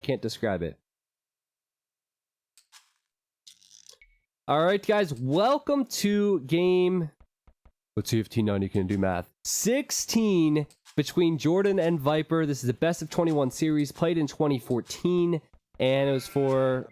Can't describe it. Alright guys, welcome to game... Let's see if T90 can do math. 16 between Jordan and Viper. This is a best of 21 series, played in 2014, and it was for...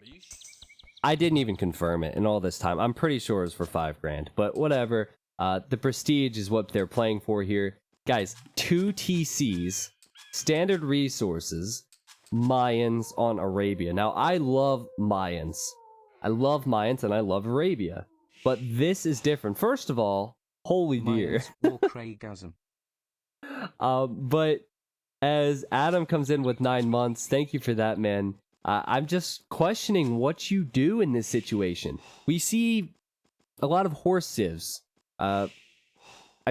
I didn't even confirm it in all this time. I'm pretty sure it was for 5 grand, but whatever. The prestige is what they're playing for here. Guys, 2 TCs, standard resources, Mayans on Arabia. Now, I love Mayans. I love Mayans and I love Arabia. But this is different. First of all, holy dear. But as Adam comes in with 9 months, thank you for that, man. I'm just questioning what you do in this situation. We see a lot of horse civs. I've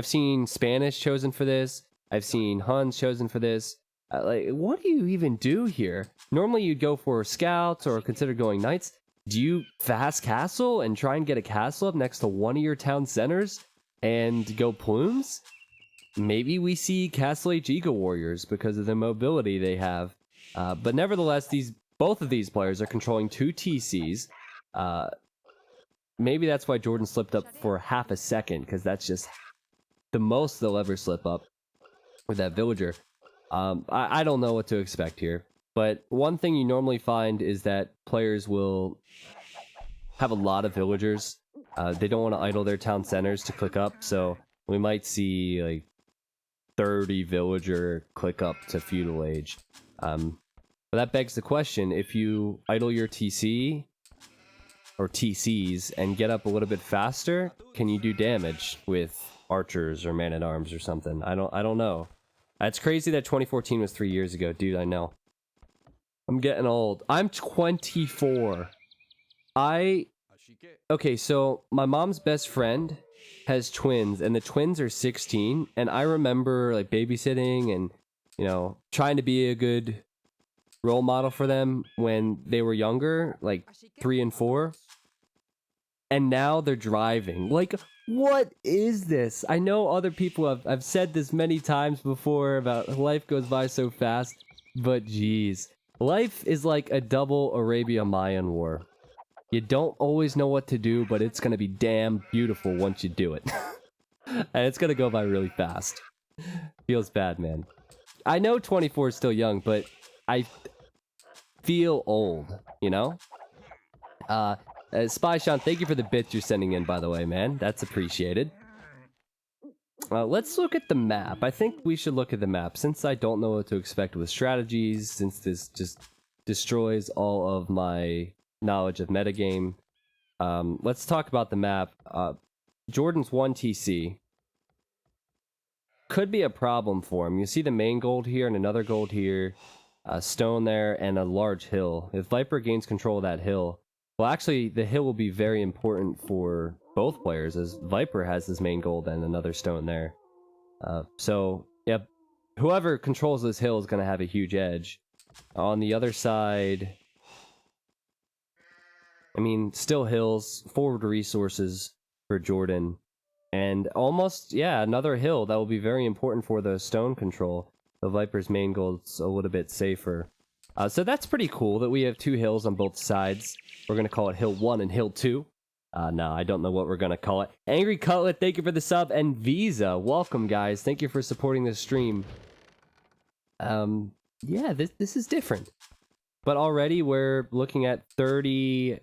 seen Spanish chosen for this. I've seen Huns chosen for this. Like, what do you even do here? Normally you'd go for scouts or consider going knights. Do you fast castle and try and get a castle up next to one of your town centers and go plumes? Maybe we see Castle Age Eagle Warriors because of the mobility they have. But nevertheless, both of these players are controlling 2 TCs. Maybe that's why Jordan slipped up for half a second, because that's just the most they'll ever slip up with that villager. I don't know what to expect here. But one thing you normally find is that players will have a lot of villagers. They don't want to idle their town centers to click up, so we might see like 30 villager click up to Feudal Age. But that begs the question, if you idle your TC or TCs and get up a little bit faster, can you do damage with archers or man-at-arms or something? I don't know. It's crazy that 2014 was 3 years ago, dude. I know. I'm getting old. I'm 24. Okay, so my mom's best friend has twins, and the twins are 16, and I remember like babysitting and, you know, trying to be a good role model for them when they were younger, like 3 and 4. And now they're driving. Like, what is this? I know other people I've said this many times before about life goes by so fast, but geez. Life is like a double Arabia-Mayan war. You don't always know what to do, but it's gonna be damn beautiful once you do it. And it's gonna go by really fast. Feels bad, man. I know 24 is still young, but I feel old, you know? Spy Sean, thank you for the bits you're sending in, by the way, man. That's appreciated. Let's look at the map. I think we should look at the map, since I don't know what to expect with strategies, since this just destroys all of my knowledge of metagame. Let's talk about the map. Jordan's 1 TC. Could be a problem for him. You see the main gold here and another gold here. A stone there and a large hill. If Viper gains control of that hill... Well, actually, the hill will be very important for both players, as Viper has his main gold and another stone there. So, yeah, whoever controls this hill is going to have a huge edge. On the other side... I mean, still hills, forward resources for Jordan, and almost, yeah, another hill that will be very important for the stone control. The Viper's main gold's a little bit safer. So that's pretty cool that we have 2 hills on both sides. We're going to call it Hill 1 and Hill 2. No, I don't know what we're going to call it. Angry Cutlet, thank you for the sub, and Visa, welcome, guys. Thank you for supporting this stream. Yeah, this is different. But already we're looking at 30...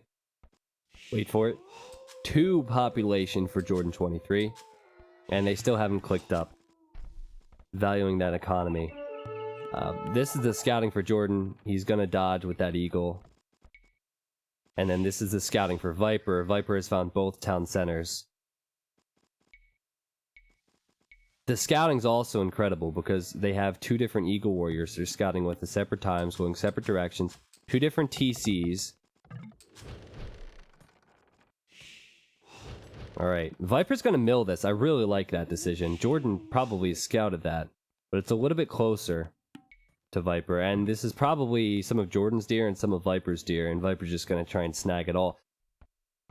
Wait for it. 2 population for Jordan23. And they still haven't clicked up. Valuing that economy. This is the scouting for Jordan. He's gonna dodge with that eagle. And then this is the scouting for Viper. Viper has found both town centers. The scouting's also incredible because they have 2 different eagle warriors. They're scouting with at separate times, going separate directions. 2 different TCs. Alright, Viper's gonna mill this. I really like that decision. Jordan probably scouted that, but it's a little bit closer to Viper, and this is probably some of Jordan's deer and some of Viper's deer, and Viper's just gonna try and snag it all.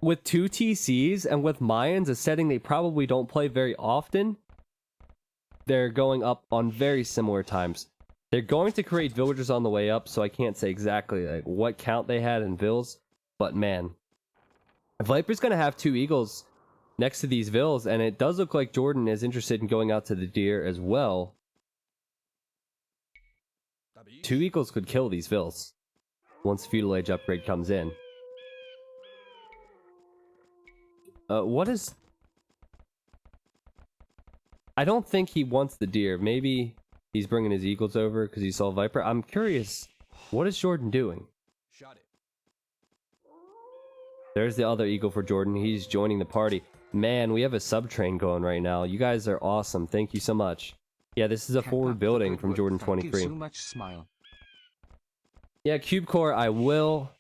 With 2 TCs, and with Mayans, a setting they probably don't play very often, they're going up on very similar times. They're going to create villagers on the way up, so I can't say exactly like what count they had in vills. But man, Viper's going to have 2 eagles next to these vills, and it does look like Jordan is interested in going out to the deer as well. 2 eagles could kill these vills once Feudal Age upgrade comes in. What is... I don't think he wants the deer. Maybe he's bringing his eagles over because he saw Viper. I'm curious, what is Jordan doing? There's the other eagle for Jordan. He's joining the party. Man, we have a sub train going right now. You guys are awesome. Thank you so much. Yeah, this is a forward building from Jordan23. So much smile. Yeah, Cube Core, I will.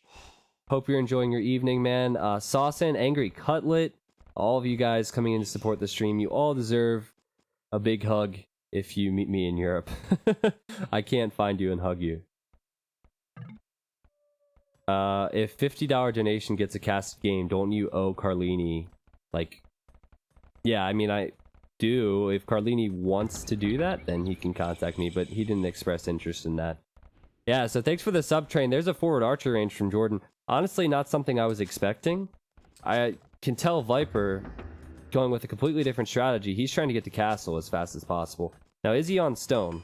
Hope you're enjoying your evening, man. Saucin, Angry Cutlet, all of you guys coming in to support the stream, you all deserve a big hug if you meet me in Europe. I can't find you and hug you. If $50 donation gets a cast game, don't you owe Carlini? Like, yeah, I mean, I do. If Carlini wants to do that, then he can contact me, but he didn't express interest in that. Yeah, so thanks for the sub train. There's a forward archer range from Jordan. Honestly, not something I was expecting. I can tell Viper going with a completely different strategy. He's trying to get to castle as fast as possible. Now, is he on stone?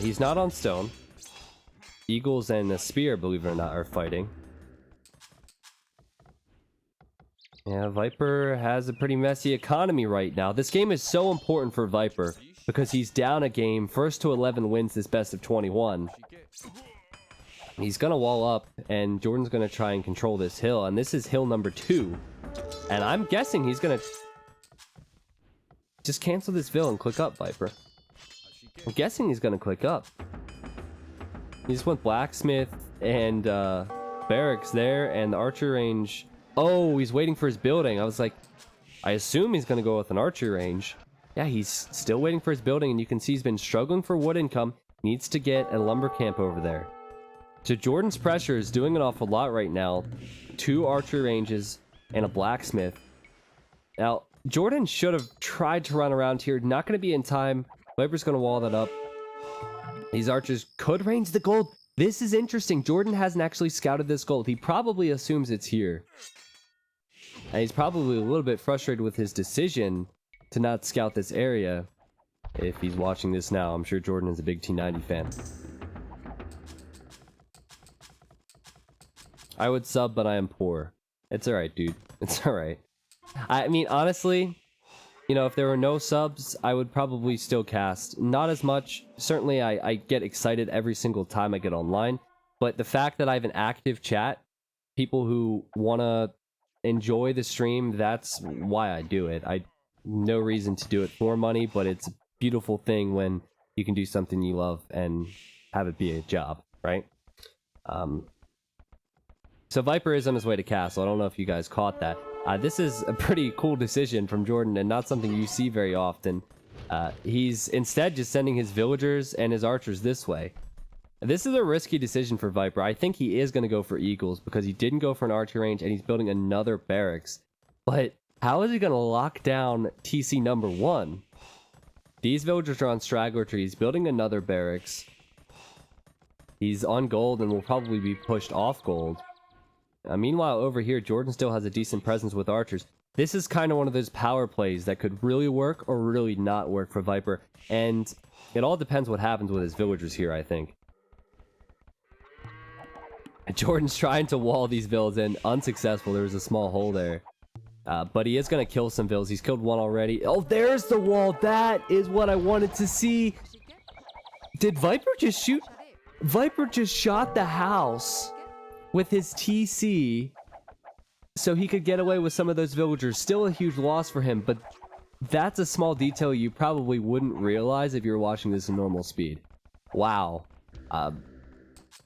He's not on stone. Eagles and a spear, believe it or not, are fighting. Yeah, Viper has a pretty messy economy right now. This game is so important for Viper because he's down a game. First to 11 wins this best of 21. He's going to wall up, and Jordan's going to try and control this hill. And this is hill number 2. And I'm guessing he's going to just cancel this vill and click up, Viper. I'm guessing he's going to click up. He just went blacksmith and barracks there, and the archer range. Oh, he's waiting for his building. I was like, I assume he's going to go with an archer range. Yeah, he's still waiting for his building, and you can see he's been struggling for wood income. Needs to get a lumber camp over there. So Jordan's pressure is doing an awful lot right now. 2 archer ranges and a blacksmith. Now, Jordan should have tried to run around here. Not going to be in time. Viper's going to wall that up. These archers could range the gold. This is interesting. Jordan hasn't actually scouted this gold. He probably assumes it's here. And he's probably a little bit frustrated with his decision to not scout this area. If he's watching this now, I'm sure Jordan is a big T90 fan. I would sub, but I am poor. It's alright, dude. It's alright. I mean, honestly, you know, if there were no subs, I would probably still cast. Not as much. Certainly, I get excited every single time I get online. But the fact that I have an active chat, people who want to enjoy the stream, that's why I do it. I no reason to do it for money, but it's a beautiful thing when you can do something you love and have it be a job, right? So Viper is on his way to castle. I don't know if you guys caught that. This is a pretty cool decision from Jordan and not something you see very often. He's instead just sending his villagers and his archers this way. This is a risky decision for Viper. I think he is going to go for eagles because he didn't go for an archer range and he's building another barracks. But how is he going to lock down TC number 1? These villagers are on straggler trees, building another barracks. He's on gold and will probably be pushed off gold. Meanwhile, over here, Jordan still has a decent presence with archers. This is kind of one of those power plays that could really work or really not work for Viper. And it all depends what happens with his villagers here, I think. Jordan's trying to wall these villas in. Unsuccessful. There was a small hole there. But he is going to kill some villas. He's killed one already. Oh, there's the wall. That is what I wanted to see. Did Viper just shoot? Viper just shot the house with his TC so he could get away with some of those villagers. Still a huge loss for him, but that's a small detail you probably wouldn't realize if you're watching this in normal speed. Wow.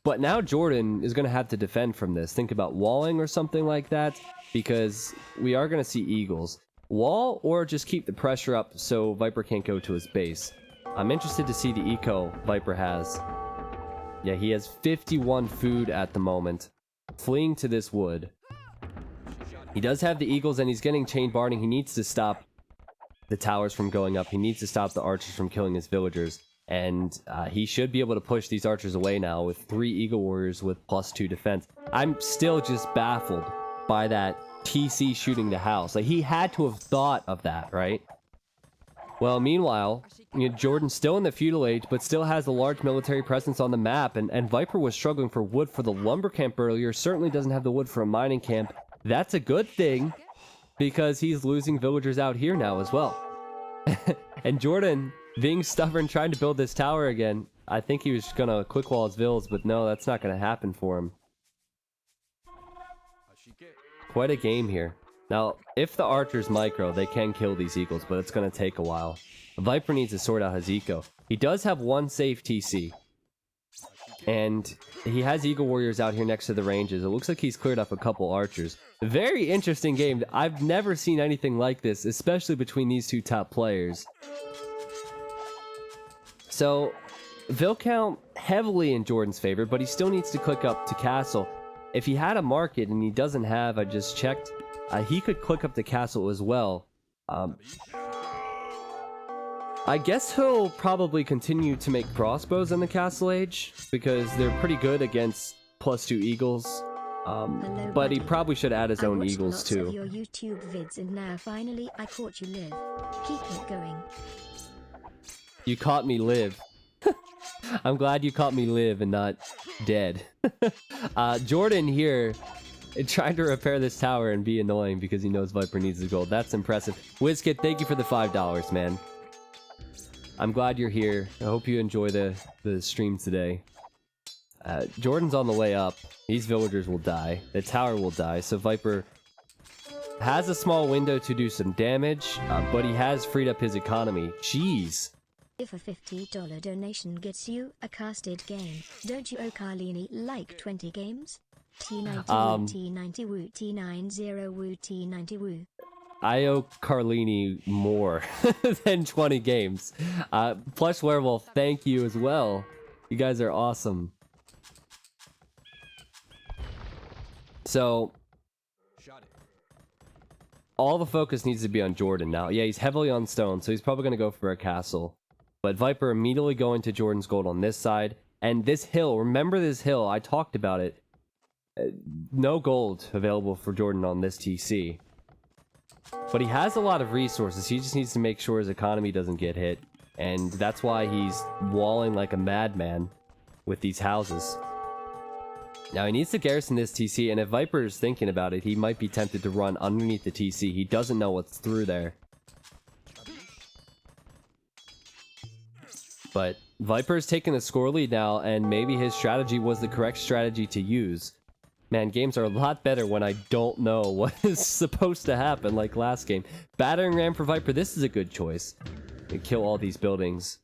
But now Jordan is going to have to defend from this. Think about walling or something like that, because we are going to see eagles. Wall or just keep the pressure up so Viper can't go to his base. I'm interested to see the eco Viper has. Yeah, he has 51 food at the moment. Fleeing to this wood. He does have the eagles and he's getting chain barding. He needs to stop the towers from going up. He needs to stop the archers from killing his villagers. And he should be able to push these archers away now with 3 Eagle Warriors with +2 defense. I'm still just baffled by that TC shooting the house. Like, he had to have thought of that, right? Well, meanwhile, Jordan's still in the feudal age, but still has a large military presence on the map, and Viper was struggling for wood for the lumber camp earlier, certainly doesn't have the wood for a mining camp. That's a good thing, because he's losing villagers out here now as well. And Jordan, being stubborn, trying to build this tower again, I think he was gonna quick wall his villas, but no, that's not gonna happen for him. Quite a game here. Now, if the archers micro, they can kill these eagles, but it's going to take a while. Viper needs to sort out his eco. He does have 1 safe TC. And he has Eagle Warriors out here next to the ranges. It looks like he's cleared up a couple archers. Very interesting game. I've never seen anything like this, especially between these 2 top players. So, Vill count heavily in Jordan's favor, but he still needs to click up to castle. If he had a market, and he doesn't have, I just checked, he could click up the castle as well. I guess he'll probably continue to make crossbows in the castle age, because they're pretty good against +2 eagles. But he probably should add his own eagles too. Of your YouTube vids, and now finally I caught you live. Keep it going. You caught me live. I'm glad you caught me live and not dead. Jordan here trying to repair this tower and be annoying because he knows Viper needs the gold. That's impressive. Wizkid, thank you for the $5, man. I'm glad you're here. I hope you enjoy the stream today. Jordan's on the way up. These villagers will die. The tower will die. So Viper has a small window to do some damage, but he has freed up his economy. Jeez. If a $50 donation gets you a casted game, don't you owe Carlini like 20 games? T90 woo, T90 woo, T90 woo, T90 woo. I owe Carlini more than 20 games. Plush Werewolf, thank you as well. You guys are awesome. So, all the focus needs to be on Jordan now. Yeah, he's heavily on stone, so he's probably going to go for a castle. But Viper immediately going to Jordan's gold on this side. And this hill, remember this hill, I talked about it. No gold available for Jordan on this TC. But he has a lot of resources. He just needs to make sure his economy doesn't get hit. And that's why he's walling like a madman with these houses. Now he needs to garrison this TC, and if Viper is thinking about it, he might be tempted to run underneath the TC. He doesn't know what's through there. But Viper's taking the score lead now, and maybe his strategy was the correct strategy to use. Man, games are a lot better when I don't know what is supposed to happen, like last game. Battering ram for Viper, this is a good choice. And kill all these buildings.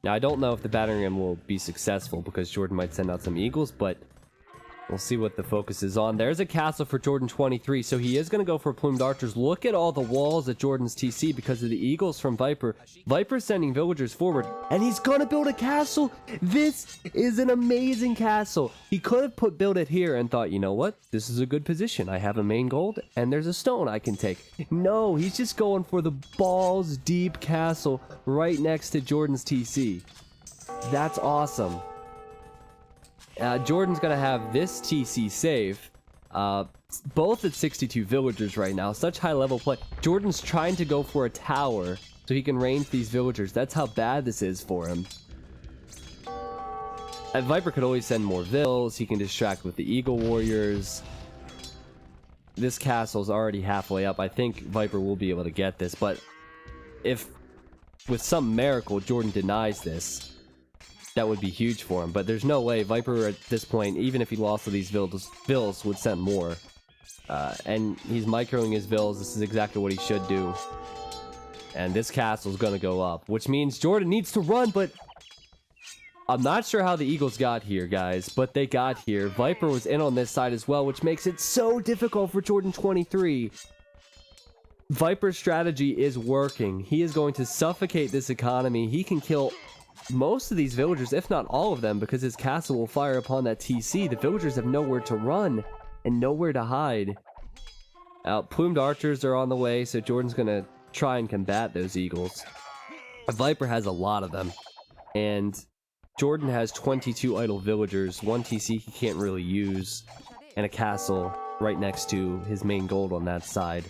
Now, I don't know if the battering ram will be successful, because Jordan might send out some eagles, but we'll see what the focus is on. There's a castle for Jordan23, so he is going to go for plumed archers. Look at all the walls at Jordan's TC because of the eagles from Viper. Viper's sending villagers forward, and he's going to build a castle. This is an amazing castle. He could have built it here and thought, you know what? This is a good position. I have a main gold, and there's a stone I can take. No, he's just going for the balls deep castle right next to Jordan's TC. That's awesome. Jordan's going to have this TC safe, both at 62 villagers right now. Such high level play. Jordan's trying to go for a tower so he can range these villagers. That's how bad this is for him. Viper could always send more vills. He can distract with the Eagle Warriors. This castle's already halfway up. I think Viper will be able to get this, but if with some miracle Jordan denies this, that would be huge for him. But there's no way Viper at this point, even if he lost to these vills, would send more. And he's microing his vills. This is exactly what he should do. And this castle's gonna go up, which means Jordan needs to run, but I'm not sure how the Eagles got here, guys, but they got here. Viper was in on this side as well, which makes it so difficult for Jordan23. Viper's strategy is working. He is going to suffocate this economy. He can kill most of these villagers, if not all of them, because his castle will fire upon that TC. The villagers have nowhere to run and nowhere to hide. Plumed archers are on the way, so Jordan's gonna try and combat those eagles. Viper has a lot of them, And Jordan has 22 idle villagers, 1 TC he can't really use, and a castle right next to his main gold on that side.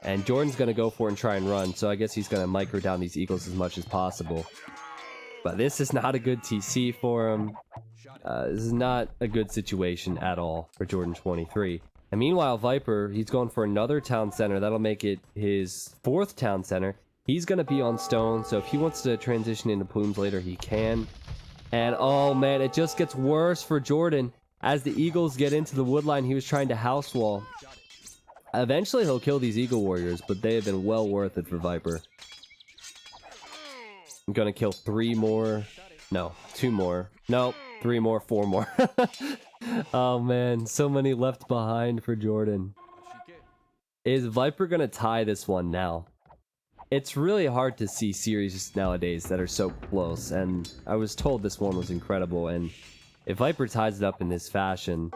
And Jordan's going to go for it and try and run, so I guess he's going to micro down these eagles as much as possible. But this is not a good TC for him. This is not a good situation at all for Jordan23. And meanwhile, Viper, he's going for another town center. That'll make it his 4th town center. He's going to be on stone, so if he wants to transition into plumes later, he can. And oh man, it just gets worse for Jordan. As the eagles get into the wood line, he was trying to house wall. Eventually he'll kill these eagle warriors, but they have been well worth it for Viper. I'm gonna kill 3 more. No, 2 more. Nope, 3 more, 4 more. Oh man, so many left behind for Jordan. Is Viper gonna tie this one now? It's really hard to see series nowadays that are so close, and I was told this one was incredible, and if Viper ties it up in this fashion,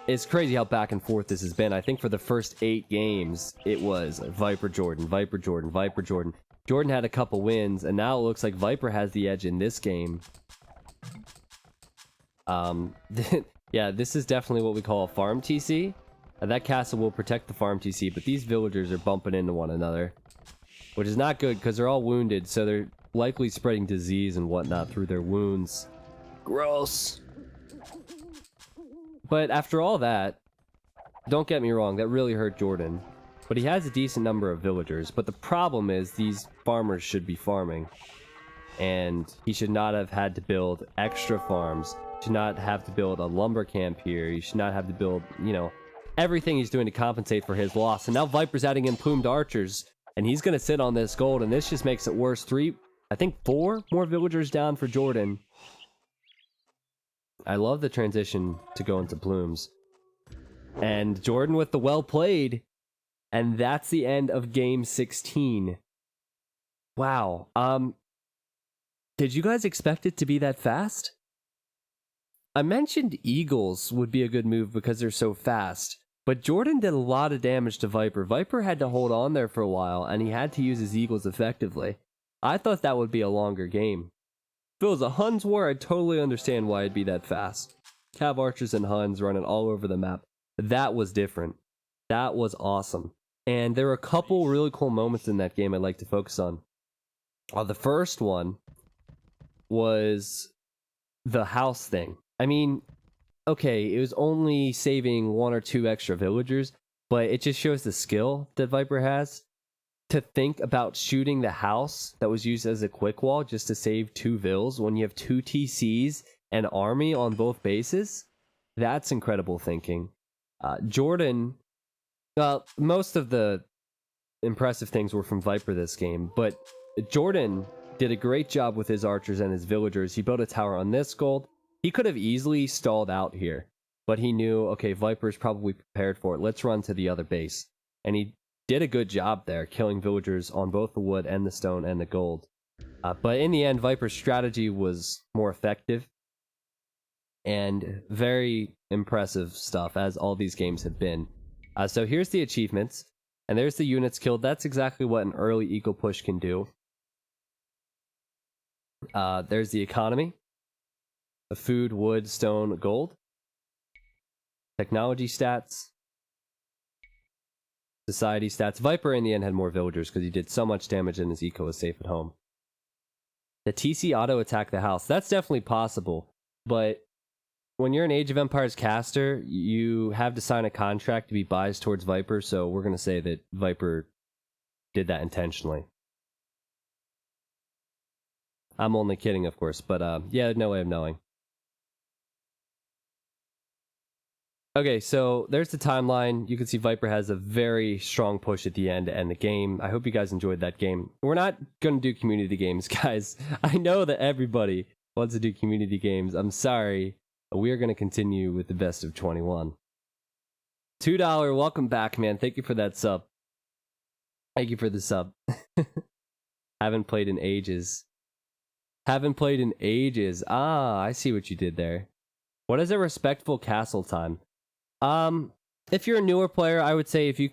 it's crazy how back and forth this has been. I think for the first 8 games, it was Viper Jordan, Viper Jordan, Viper Jordan. Jordan had a couple wins, and now it looks like Viper has the edge in this game. Yeah, this is definitely what we call a farm TC. That castle will protect the farm TC, but these villagers are bumping into one another, which is not good because they're all wounded, so they're likely spreading disease and whatnot through their wounds. Gross. But after all that, don't get me wrong, that really hurt Jordan. But he has a decent number of villagers. But the problem is these farmers should be farming. And he should not have had to build extra farms. Should not have to build a lumber camp here. He should not have to build, you know, everything he's doing to compensate for his loss. And now Viper's adding in plumed archers. And he's going to sit on this gold. And this just makes it worse. 4 more villagers down for Jordan. I love the transition to go into plumes. And Jordan with the well played. And that's the end of game 16. Wow. Did you guys expect it to be that fast? I mentioned eagles would be a good move because they're so fast. But Jordan did a lot of damage to Viper. Viper had to hold on there for a while, and he had to use his eagles effectively. I thought that would be a longer game. If it was a Huns war, I'd totally understand why it'd be that fast. Cav archers and Huns running all over the map. That was different. That was awesome. And there were a couple really cool moments in that game I'd like to focus on. The first one was the house thing. I mean, okay, it was only saving 1 or 2 extra villagers, but it just shows the skill that Viper has to think about shooting the house that was used as a quick wall just to save 2 vills when you have 2 TCs and army on both bases. That's incredible thinking. Jordan, most of the impressive things were from Viper this game, but Jordan did a great job with his archers and his villagers. He built a tower on this gold. He could have easily stalled out here, but he knew, okay, Viper's probably prepared for it. Let's run to the other base. And he did a good job there, killing villagers on both the wood and the stone and the gold. But in the end, Viper's strategy was more effective and very impressive stuff, as all these games have been. So here's the achievements, and there's the units killed. That's exactly what an early eco push can do. There's the economy. The food, wood, stone, gold. Technology stats. Society stats. Viper in the end had more villagers because he did so much damage and his eco was safe at home. The TC auto attack the house. That's definitely possible, but when you're an Age of Empires caster, you have to sign a contract to be biased towards Viper, so we're going to say that Viper did that intentionally. I'm only kidding, of course, but yeah, no way of knowing. Okay, so there's the timeline. You can see Viper has a very strong push at the end to end the game. I hope you guys enjoyed that game. We're not going to do community games, guys. I know that everybody wants to do community games. I'm sorry. We are going to continue with the best of 21. $2, welcome back, man. Thank you for that sub. Thank you for the sub. Haven't played in ages. Haven't played in ages. Ah, I see what you did there. What is a respectful castle time? If you're a newer player, I would say if you